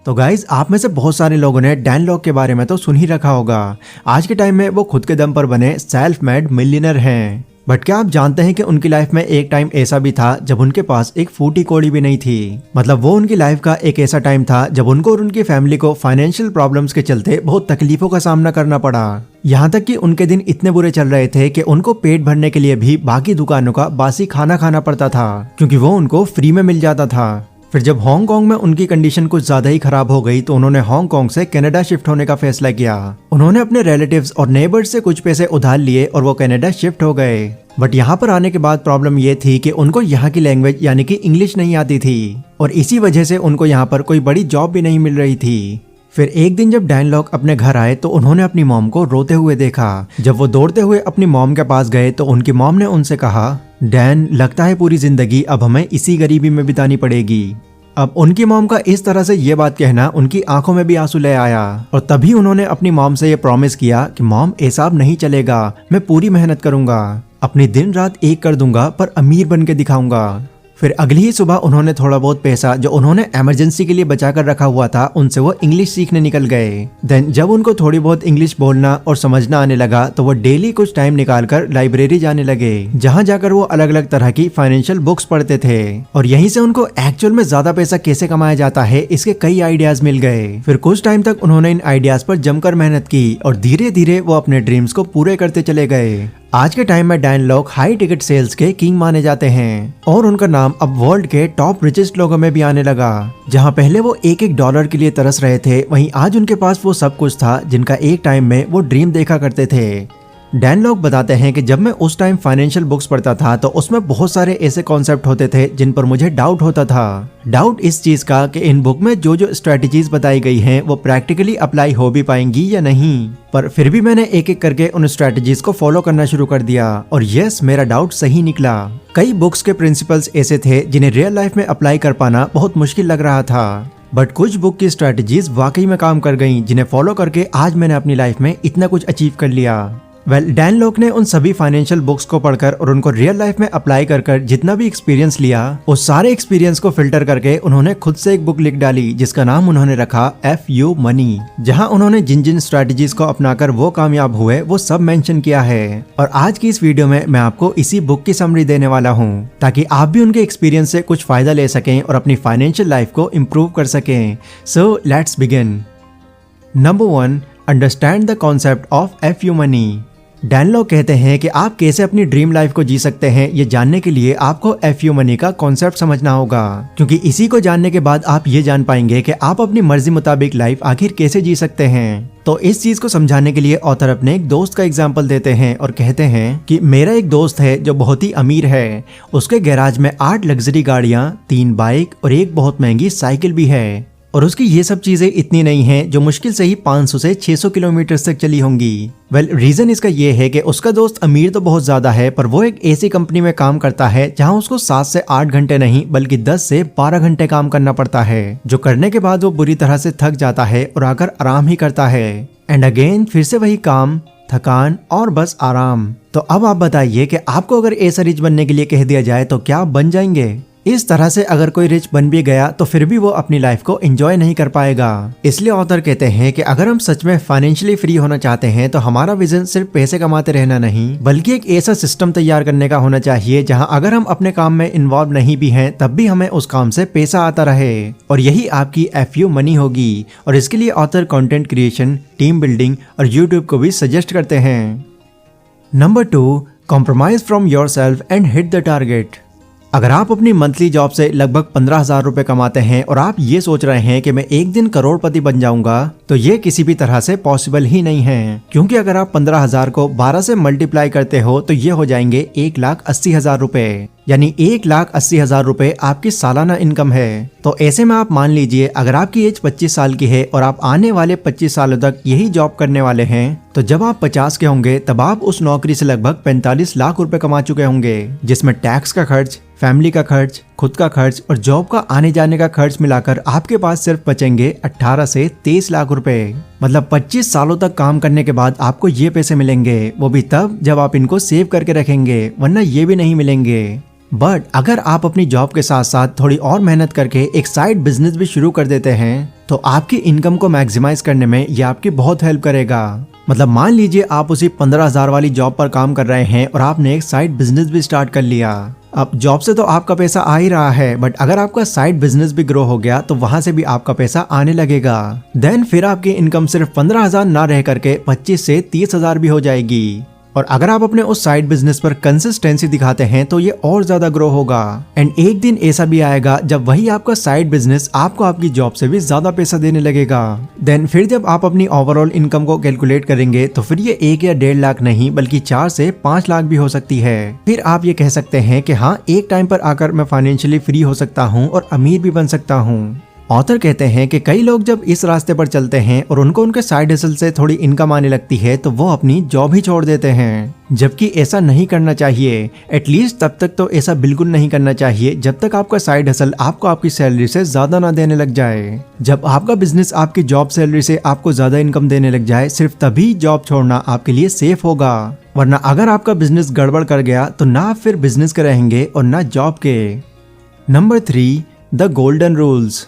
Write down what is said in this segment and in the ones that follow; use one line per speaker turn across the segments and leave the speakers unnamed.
तो गाइज आप में से बहुत सारे लोगों ने डैन लॉक के बारे में तो सुन ही रखा होगा। आज के टाइम में वो खुद के दम पर बने सेल्फ मेड मिलियनर हैं। बट क्या आप जानते हैं कि उनकी लाइफ में एक टाइम ऐसा भी था जब उनके पास एक फूटी कौड़ी भी नहीं थी। मतलब वो उनकी लाइफ का एक ऐसा टाइम था जब उनको और उनकी फैमिली को फाइनेंशियल प्रॉब्लम्स के चलते बहुत तकलीफों का सामना करना पड़ा। यहाँ तक कि उनके दिन इतने बुरे चल रहे थे कि उनको पेट भरने के लिए भी बाकी दुकानों का बासी खाना खाना पड़ता था, क्योंकि वो उनको फ्री में मिल जाता था। फिर जब हांगकांग में उनकी कंडीशन कुछ ज्यादा ही खराब हो गई तो उन्होंने हांगकांग से कनाडा शिफ्ट होने का फैसला किया। उन्होंने अपने रिलेटिव्स और नेबर्स से कुछ पैसे उधार लिए और वो कनाडा शिफ्ट हो गए। बट यहाँ पर आने के बाद प्रॉब्लम ये थी कि उनको यहाँ की लैंग्वेज यानी कि इंग्लिश नहीं आती थी और इसी वजह से उनको यहाँ पर कोई बड़ी जॉब भी नहीं मिल रही थी। फिर एक दिन जब डैन लॉक अपने घर आए तो उन्होंने अपनी मॉम को रोते हुए देखा। जब वो दौड़ते हुए अपनी मॉम के पास गए तो उनकी मॉम ने उनसे कहा, डैन लगता है पूरी जिंदगी अब हमें इसी गरीबी में बितानी पड़ेगी। अब उनकी मॉम का इस तरह से ये बात कहना उनकी आंखों में भी आंसू ले आया और तभी उन्होंने अपनी मॉम से ये प्रॉमिस किया कि मॉम ऐसा अब नहीं चलेगा, मैं पूरी मेहनत करूंगा, अपनी दिन रात एक कर दूंगा पर अमीर बन के दिखाऊंगा। फिर अगली ही सुबह उन्होंने थोड़ा बहुत पैसा जो उन्होंने इमरजेंसी के लिए बचा कर रखा हुआ था उनसे वो इंग्लिश सीखने निकल गए। देन जब उनको थोड़ी बहुत इंग्लिश बोलना और समझना आने लगा तो वो डेली कुछ टाइम निकालकर लाइब्रेरी जाने लगे, जहाँ जाकर वो अलग अलग तरह की फाइनेंशियल बुक्स पढ़ते थे और यहीं से उनको एक्चुअल में ज्यादा पैसा कैसे कमाया जाता है इसके कई आइडियाज मिल गए। फिर कुछ टाइम तक उन्होंने इन आइडियाज पर जमकर मेहनत की और धीरे धीरे वो अपने ड्रीम्स को पूरे करते चले गए। आज के टाइम में Dan Lok high ticket sales के किंग माने जाते हैं और उनका नाम अब वर्ल्ड के टॉप रिचेस्ट लोगों में भी आने लगा। जहां पहले वो एक एक डॉलर के लिए तरस रहे थे, वहीं आज उनके पास वो सब कुछ था जिनका एक टाइम में वो ड्रीम देखा करते थे। डैन लॉक बताते हैं कि जब मैं उस टाइम फाइनेंशियल बुक्स पढ़ता था तो उसमें बहुत सारे ऐसे कॉन्सेप्ट होते थे जिन पर मुझे डाउट होता था। डाउट इस चीज का कि इन बुक में जो जो स्ट्रेटजीज बताई गई हैं वो प्रैक्टिकली अप्लाई हो भी पाएंगी या नहीं। पर फिर भी मैंने एक एक करके उन स्ट्रेटजीज को फॉलो करना शुरू कर दिया और यस, मेरा डाउट सही निकला। कई बुक्स के प्रिंसिपल्स ऐसे थे जिन्हें रियल लाइफ में अप्लाई कर पाना बहुत मुश्किल लग रहा था, बट कुछ बुक की स्ट्रेटजीज वाकई में काम कर गईं, जिन्हें फॉलो करके आज मैंने अपनी लाइफ में इतना कुछ अचीव कर लिया। डैन लॉक ने उन सभी फाइनेंशियल बुक्स को पढ़कर और उनको रियल लाइफ में अप्लाई कर जितना भी एक्सपीरियंस लिया उस सारे एक्सपीरियंस को फिल्टर करके उन्होंने खुद से एक बुक लिख डाली जिसका नाम उन्होंने रखा FU मनी, जहां उन्होंने जिन जिन स्ट्रेटजीज को अपनाकर वो कामयाब हुए वो सब मेंशन किया है। और आज की इस वीडियो में मैं आपको इसी बुक की समरी देने वाला हूँ ताकि आप भी उनके एक्सपीरियंस से कुछ फायदा ले सकें और अपनी फाइनेंशियल लाइफ को इम्प्रूव कर सकें। So let's begin. Number 1, understand the concept of FU money. Dan lock कहते हैं कि आप कैसे अपनी ड्रीम लाइफ को जी सकते हैं ये जानने के लिए आपको FU मनी का कॉन्सेप्ट समझना होगा, क्योंकि इसी को जानने के बाद आप ये जान पाएंगे कि आप अपनी मर्जी मुताबिक लाइफ आखिर कैसे जी सकते हैं। तो इस चीज को समझाने के लिए ऑथर अपने एक दोस्त का एग्जाम्पल देते हैं और कहते हैं कि मेरा एक दोस्त है जो बहुत ही अमीर है। उसके गैराज में 8 लग्जरी गाड़ियां, 3 बाइक और एक बहुत महंगी साइकिल भी है और उसकी ये सब चीजें इतनी नहीं हैं जो मुश्किल से ही 500 से 600 किलोमीटर तक चली होंगी। रीजन इसका ये है कि उसका दोस्त अमीर तो बहुत ज्यादा है पर वो एक ऐसी कंपनी में काम करता है जहां उसको 7 से 8 घंटे नहीं बल्कि 10 से 12 घंटे काम करना पड़ता है, जो करने के बाद वो बुरी तरह से थक जाता है और आकर आराम ही करता है। एंड अगेन फिर से वही काम, थकान और बस आराम। तो अब आप बताइए कि आपको अगर ऐसा रिच बनने के लिए कह दिया जाए तो क्या आप बन जाएंगे? इस तरह से अगर कोई रिच बन भी गया तो फिर भी वो अपनी लाइफ को एंजॉय नहीं कर पाएगा। इसलिए ऑथर कहते हैं कि अगर हम सच में फाइनेंशियली फ्री होना चाहते हैं तो हमारा विजन सिर्फ पैसे कमाते रहना नहीं बल्कि एक ऐसा सिस्टम तैयार करने का होना चाहिए जहां अगर हम अपने काम में इन्वॉल्व नहीं भी हैं तब भी हमें उस काम से पैसा आता रहे, और यही आपकी FU मनी होगी। और इसके लिए author content creation, team building और यूट्यूब को भी सजेस्ट करते हैं। Number 2, compromise from yourself and hit the target. अगर आप अपनी मंथली जॉब से लगभग 15,000 रुपए कमाते हैं और आप ये सोच रहे हैं कि मैं एक दिन करोड़पति बन जाऊंगा, तो ये किसी भी तरह से पॉसिबल ही नहीं है, क्योंकि अगर आप 15,000 को 12 से मल्टीप्लाई करते हो तो ये हो जाएंगे 1,80,000 रुपए, यानी 1,80,000 रुपए आपकी सालाना इनकम है। तो ऐसे में आप मान लीजिए अगर आपकी एज 25 साल की है और आप आने वाले 25 सालों तक यही जॉब करने वाले हैं, तो जब आप 50 के होंगे तब आप उस नौकरी से लगभग 45 लाख रुपए कमा चुके होंगे, जिसमें टैक्स का खर्च, फैमिली का खर्च, खुद का खर्च और जॉब का आने जाने का खर्च मिलाकर आपके पास सिर्फ बचेंगे 18 से 23 लाख रुपए। मतलब 25 सालों तक काम करने के बाद आपको ये पैसे मिलेंगे, वो भी तब जब आप इनको सेव करके रखेंगे, वरना ये भी नहीं मिलेंगे। बट अगर आप अपनी जॉब के साथ साथ थोड़ी और मेहनत करके एक साइड बिजनेस भी शुरू कर देते हैं तो आपकी इनकम को मैक्सिमाइज करने में ये आपकी बहुत हेल्प करेगा। मतलब मान लीजिए आप उसी 15,000 वाली जॉब पर काम कर रहे हैं और आपने एक साइड बिजनेस भी स्टार्ट कर लिया। अब जॉब से तो आपका पैसा आ ही रहा है, बट अगर आपका साइड बिजनेस भी ग्रो हो गया तो वहां से भी आपका पैसा आने लगेगा। देन फिर आपकी इनकम सिर्फ 15,000 ना रह करके 25 से 30,000 भी हो जाएगी। और अगर आप अपने उस साइड बिजनेस पर कंसिस्टेंसी दिखाते हैं तो ये और ज्यादा ग्रो होगा। एंड एक दिन ऐसा भी आएगा जब वही आपका साइड बिजनेस आपको आपकी जॉब से भी ज्यादा पैसा देने लगेगा। देन फिर जब आप अपनी ओवरऑल इनकम को कैलकुलेट करेंगे तो फिर ये 1 या 1.5 लाख नहीं बल्कि 4 से 5 लाख भी हो सकती है। फिर आप ये कह सकते हैं कि हाँ, एक टाइम पर आकर मैं फाइनेंशियली फ्री हो सकता हूँ और अमीर भी बन सकता हूँ। ऑथर कहते हैं कि कई लोग जब इस रास्ते पर चलते हैं और उनको उनके साइड हसल से थोड़ी इनकम आने लगती है तो वो अपनी जॉब ही छोड़ देते हैं, जबकि ऐसा नहीं करना चाहिए। एटलीस्ट तब तक तो ऐसा बिल्कुल नहीं करना चाहिए जब तक आपका साइड हसल आपको आपकी सैलरी से ज्यादा ना देने लग जाए। जब आपका बिजनेस आपकी जॉब सैलरी से आपको ज्यादा इनकम देने लग जाए, सिर्फ तभी जॉब छोड़ना आपके लिए सेफ होगा। वरना अगर आपका बिजनेस गड़बड़ कर गया तो ना आप फिर बिजनेस के रहेंगे और ना जॉब के। Number 3, the golden rules.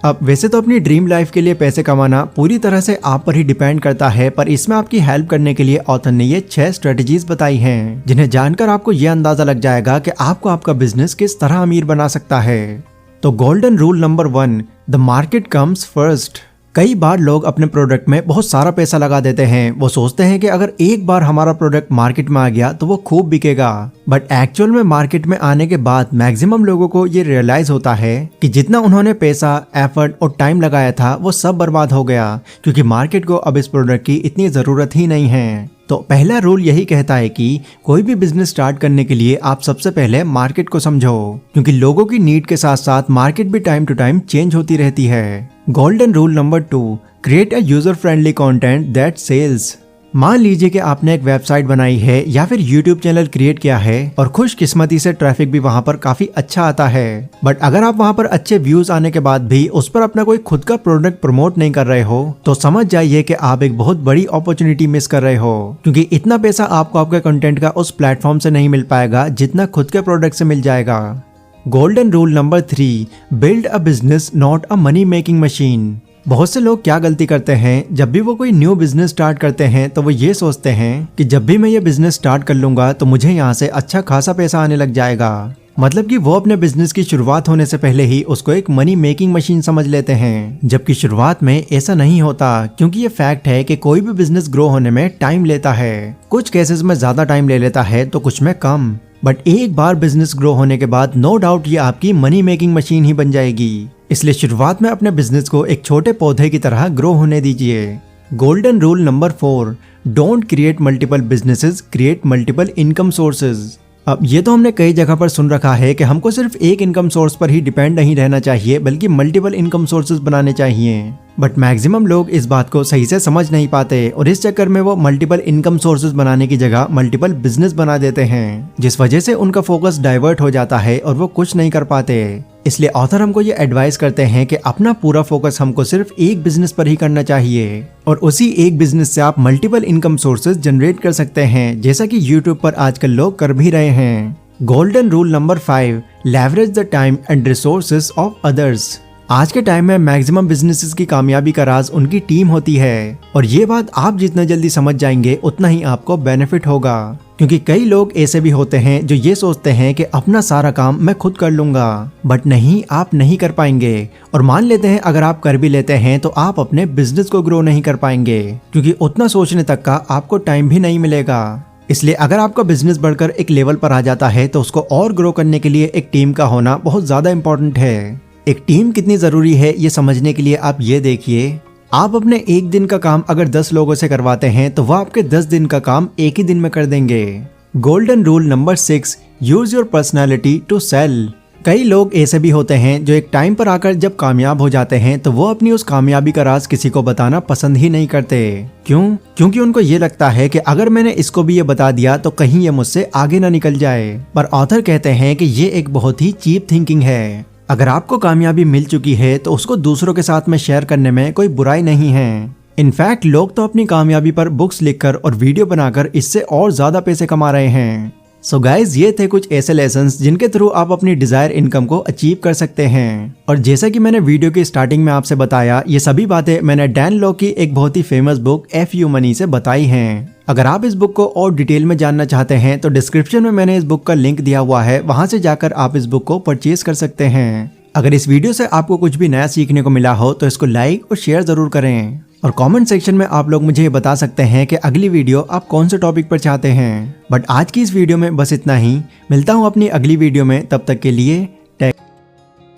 अब वैसे तो अपनी ड्रीम लाइफ के लिए पैसे कमाना पूरी तरह से आप पर ही डिपेंड करता है, पर इसमें आपकी हेल्प करने के लिए ऑथर ने ये 6 स्ट्रेटजीज बताई हैं, जिन्हें जानकर आपको ये अंदाजा लग जाएगा कि आपको आपका बिजनेस किस तरह अमीर बना सकता है। तो golden rule number 1, the market comes first. कई बार लोग अपने प्रोडक्ट में बहुत सारा पैसा लगा देते हैं। वो सोचते हैं कि अगर एक बार हमारा प्रोडक्ट मार्केट में आ गया तो वो खूब बिकेगा, बट एक्चुअल में मार्केट में आने के बाद मैक्सिमम लोगों को ये रियलाइज होता है कि जितना उन्होंने पैसा, एफर्ट और टाइम लगाया था वो सब बर्बाद हो गया, क्योंकि मार्केट को अब इस प्रोडक्ट की इतनी जरूरत ही नहीं है। तो पहला रूल यही कहता है कि कोई भी बिजनेस स्टार्ट करने के लिए आप सबसे पहले मार्केट को समझो, क्योंकि लोगों की नीड के साथ साथ मार्केट भी टाइम टू टाइम चेंज होती रहती है। Golden rule number 2, create a user friendly content that sells. मान लीजिए कि आपने एक वेबसाइट बनाई है या फिर यूट्यूब चैनल क्रिएट किया है और खुशकिस्मती से ट्रैफिक भी वहां पर काफी अच्छा आता है, बट अगर आप वहां पर अच्छे व्यूज आने के बाद भी उस पर अपना कोई खुद का प्रोडक्ट प्रमोट नहीं कर रहे हो तो समझ जाइए कि आप एक बहुत बड़ी अपॉर्चुनिटी मिस कर रहे हो, क्योंकि इतना पैसा आपको आपके कंटेंट का उस प्लेटफॉर्म से नहीं मिल पाएगा जितना खुद के प्रोडक्ट से मिल जाएगा। Golden rule number 3, build a business not a money making machine. बहुत से लोग क्या गलती करते हैं, जब भी वो कोई न्यू बिजनेस स्टार्ट करते हैं तो वो ये सोचते हैं कि जब भी मैं ये बिजनेस स्टार्ट कर लूंगा तो मुझे यहाँ से अच्छा खासा पैसा आने लग जाएगा। मतलब कि वो अपने बिजनेस की शुरुआत होने से पहले ही उसको एक मनी मेकिंग मशीन समझ लेते हैं, जबकि शुरुआत में ऐसा नहीं होता, क्योंकि ये फैक्ट है कि कोई भी बिजनेस ग्रो होने में टाइम लेता है। कुछ केसेस में ज्यादा टाइम ले लेता है तो कुछ में कम, बट एक बार बिजनेस ग्रो होने के बाद नो डाउट ये आपकी मनी मेकिंग मशीन ही बन जाएगी। इसलिए शुरुआत में अपने बिजनेस को एक छोटे पौधे की तरह ग्रो होने दीजिए। Golden rule number 4, don't create multiple businesses, create multiple income sources. अब ये तो हमने कई जगह पर सुन रखा है कि हमको सिर्फ एक इनकम सोर्स पर ही डिपेंड नहीं रहना चाहिए बल्कि मल्टीपल इनकम सोर्सेज बनाने चाहिए, बट मैक्सिमम लोग इस बात को सही से समझ नहीं पाते और इस चक्कर में वो मल्टीपल इनकम सोर्सेज बनाने की जगह मल्टीपल बिजनेस बना देते हैं, जिस वजह से उनका फोकस डाइवर्ट हो जाता है और वो कुछ नहीं कर पाते। इसलिए ऑथर हमको ये एडवाइस करते हैं कि अपना पूरा फोकस हमको सिर्फ एक बिजनेस पर ही करना चाहिए और उसी एक बिजनेस से आप मल्टीपल इनकम सोर्सेज जनरेट कर सकते हैं, जैसा कि यूट्यूब पर आजकल लोग कर भी रहे हैं। Golden rule number 5, leverage the time and resources of others. आज के टाइम में मैक्सिमम बिजनेसेस की कामयाबी का राज उनकी टीम होती है, और ये बात आप जितना जल्दी समझ जाएंगे उतना ही आपको बेनिफिट होगा, क्योंकि कई लोग ऐसे भी होते हैं जो ये सोचते हैं कि अपना सारा काम मैं खुद कर लूंगा, बट नहीं, आप नहीं कर पाएंगे। और मान लेते हैं अगर आप कर भी लेते हैं तो आप अपने बिजनेस को ग्रो नहीं कर पाएंगे, क्योंकि उतना सोचने तक का आपको टाइम भी नहीं मिलेगा। इसलिए अगर आपका बिजनेस बढ़कर एक लेवल पर आ जाता है तो उसको और ग्रो करने के लिए एक टीम का होना बहुत ज्यादा इंपॉर्टेंट है। एक टीम कितनी जरूरी है ये समझने के लिए आप ये देखिए, आप अपने एक दिन का काम अगर 10 लोगों से करवाते हैं तो वह आपके 10 दिन का काम एक ही दिन में कर देंगे। Golden rule number 6, use your personality to sell. कई लोग ऐसे भी होते हैं जो एक टाइम पर आकर जब कामयाब हो जाते हैं तो वो अपनी उस कामयाबी का राज किसी को बताना पसंद ही नहीं करते। क्यों? क्योंकि उनको ये लगता है कि अगर मैंने इसको भी ये बता दिया तो कहीं ये मुझसे आगे ना निकल जाए। पर ऑथर कहते हैं कि ये एक बहुत ही चीप थिंकिंग है। अगर आपको कामयाबी मिल चुकी है तो उसको दूसरों के साथ में शेयर करने में कोई बुराई नहीं है। इनफैक्ट लोग तो अपनी कामयाबी पर बुक्स लिखकर और वीडियो बनाकर इससे और ज्यादा पैसे कमा रहे हैं। सो गाइज ये थे कुछ ऐसे लेसन्स जिनके थ्रू आप अपनी डिजायर इनकम को अचीव कर सकते हैं। और जैसा कि मैंने वीडियो की स्टार्टिंग में आपसे बताया, ये सभी बातें मैंने डैन लॉक की एक बहुत ही फेमस बुक FU मनी से बताई हैं। अगर आप इस बुक को और डिटेल में जानना चाहते हैं तो डिस्क्रिप्शन में मैंने इस बुक का लिंक दिया हुआ है, वहां से जाकर आप इस बुक को परचेज कर सकते हैं। अगर इस वीडियो से आपको कुछ भी नया सीखने को मिला हो तो इसको लाइक और शेयर जरूर करें। और कमेंट सेक्शन में आप लोग मुझे ये बता सकते हैं कि अगली वीडियो आप कौन से टॉपिक पर चाहते हैं। बट आज की इस वीडियो में बस इतना ही। मिलता हूँ अपनी अगली वीडियो में, तब तक के लिए टेक